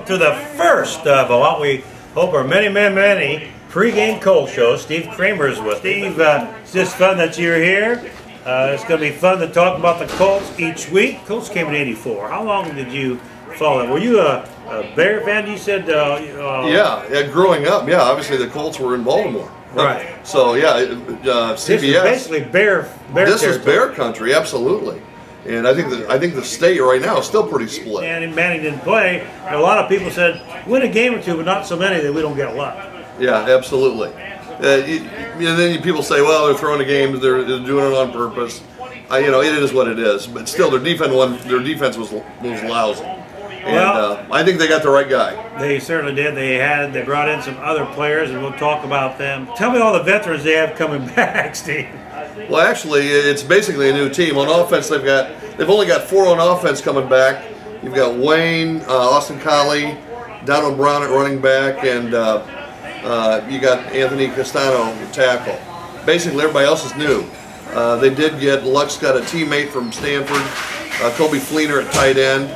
to the first of what we hope are many pre-game Colts shows. Steve Kramer is with Steve. It's just fun that you're here. It's going to be fun to talk about the Colts each week. Colts came in '84. How long did you follow them? Were you a Bear fan? You said. Yeah, growing up, yeah. Obviously, the Colts were in Baltimore. Right. So yeah, CBS. This is basically Bear. This is Bear country, absolutely. And I think the state right now is still pretty split. And Manning didn't play. And a lot of people said win a game or two, but not so many that we don't get a lot. Yeah, absolutely. And then people say, well, they're throwing the games, they're doing it on purpose. You know, it is what it is. But still, their defense was lousy. And well, I think they got the right guy. They certainly did. They brought in some other players, and we'll talk about them. Tell me all the veterans they have coming back, Steve. Well, actually, it's basically a new team. On offense, they've only got 4 on offense coming back. You've got Wayne, Austin Collie, Donald Brown at running back, and you got Anthony Castano tackle. Basically, everybody else is new. They did get Luck's got a teammate from Stanford, Kobe Fleener at tight end.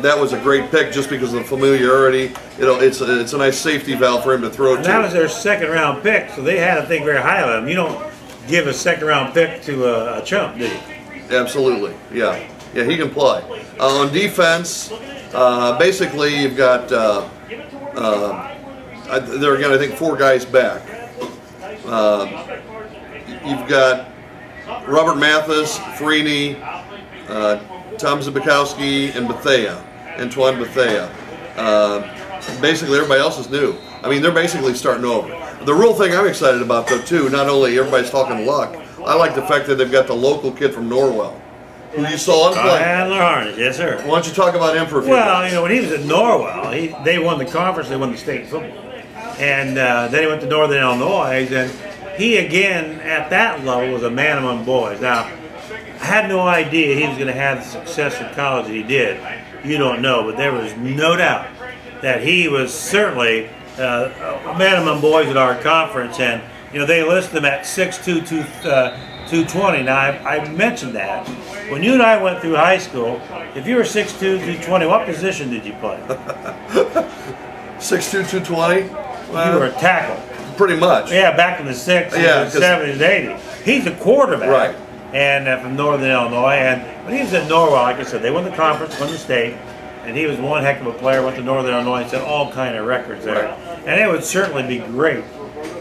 That was a great pick just because of the familiarity. You know, it's a nice safety valve for him to throw to. That was their 2nd round pick, so they had to think very highly of him. You don't give a 2nd round pick to a chump, do you? Absolutely, yeah. Yeah, he can play. On defense, basically you've got, there again, I think 4 guys back. You've got Robert Mathis, Freeney, Tom Zabikowski, and Antoine Bethea. Basically, everybody else is new. I mean, they're basically starting over. The real thing I'm excited about, though, too, not only everybody's talking Luck, I like the fact that they've got the local kid from Norwell, who you saw on play. Harness, yes, sir. Why don't you talk about him for a few minutes? You know, when he was at Norwell, they won the conference, they won the state football. And then he went to Northern Illinois, and he, again, at that level, was a man among boys. Now, I had no idea he was going to have the success in college that he did. You don't know, but there was no doubt that he was certainly a man among boys at our conference. And, you know, they list him at 6'2", 220. Now, I mentioned that. When you and I went through high school, if you were 6'2", 220, what position did you play? 6'2", 220? You were a tackle. Pretty much. Yeah, back in the 60s, and 70s, and 80s. He's a quarterback. Right. And from Northern Illinois. And when he was at Norwell, like I said, they won the conference, won the state, and he was one heck of a player. Went to Northern Illinois and set all kind of records there. Right. And it would certainly be great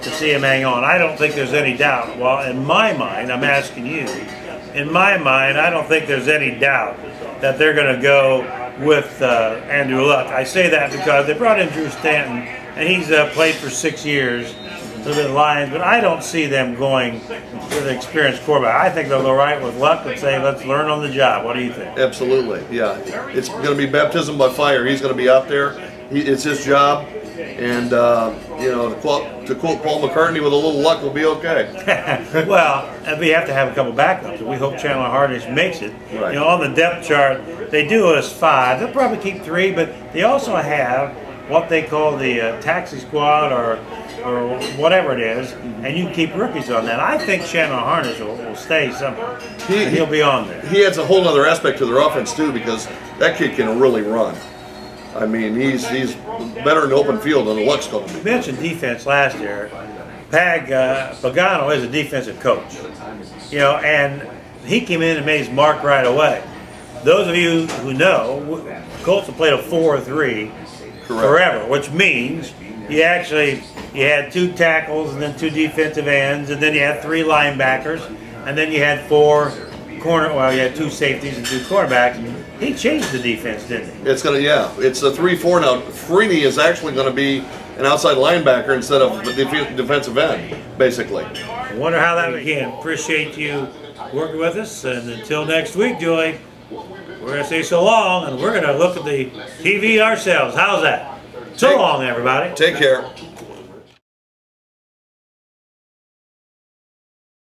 to see him hang on. I don't think there's any doubt. Well, in my mind, I'm asking you, in my mind, I don't think there's any doubt that they're going to go with Andrew Luck. I say that because they brought in Drew Stanton, and he's played for 6 years for the Lions, but I don't see them going with an experienced quarterback. I think they'll go right with Luck and say, let's learn on the job. What do you think? Absolutely, yeah. It's going to be baptism by fire. He's going to be out there. It's his job. And, you know, to quote Paul McCartney, with a little luck, we'll be okay. Well, and we have to have a couple backups. We hope Chandler Hardish makes it. Right. You know, on the depth chart, they do us 5. They'll probably keep 3, but they also have what they call the taxi squad or whatever it is, and you keep rookies on that. I think Chandler Hardish will stay somewhere. He'll be on there. He adds a whole other aspect to their offense, too, because that kid can really run. I mean, he's better in the open field than Luck's going to be. You mentioned defense last year. Pagano is a defensive coach, you know, and he came in and made his mark right away. Those of you who know, Colts have played a 4-3 forever, which means you had 2 tackles and then 2 defensive ends, and then you had 3 linebackers, and then you had 4 you had 2 safeties and 2 quarterbacks. He changed the defense, didn't he? It's gonna, yeah. It's a 3-4 now. Freeney is actually going to be an outside linebacker instead of a defensive end, basically. I wonder how that again. Appreciate you working with us, and until next week, Julie, we're going to say so long, and we're going to look at the TV ourselves. How's that? So long, everybody. Take care.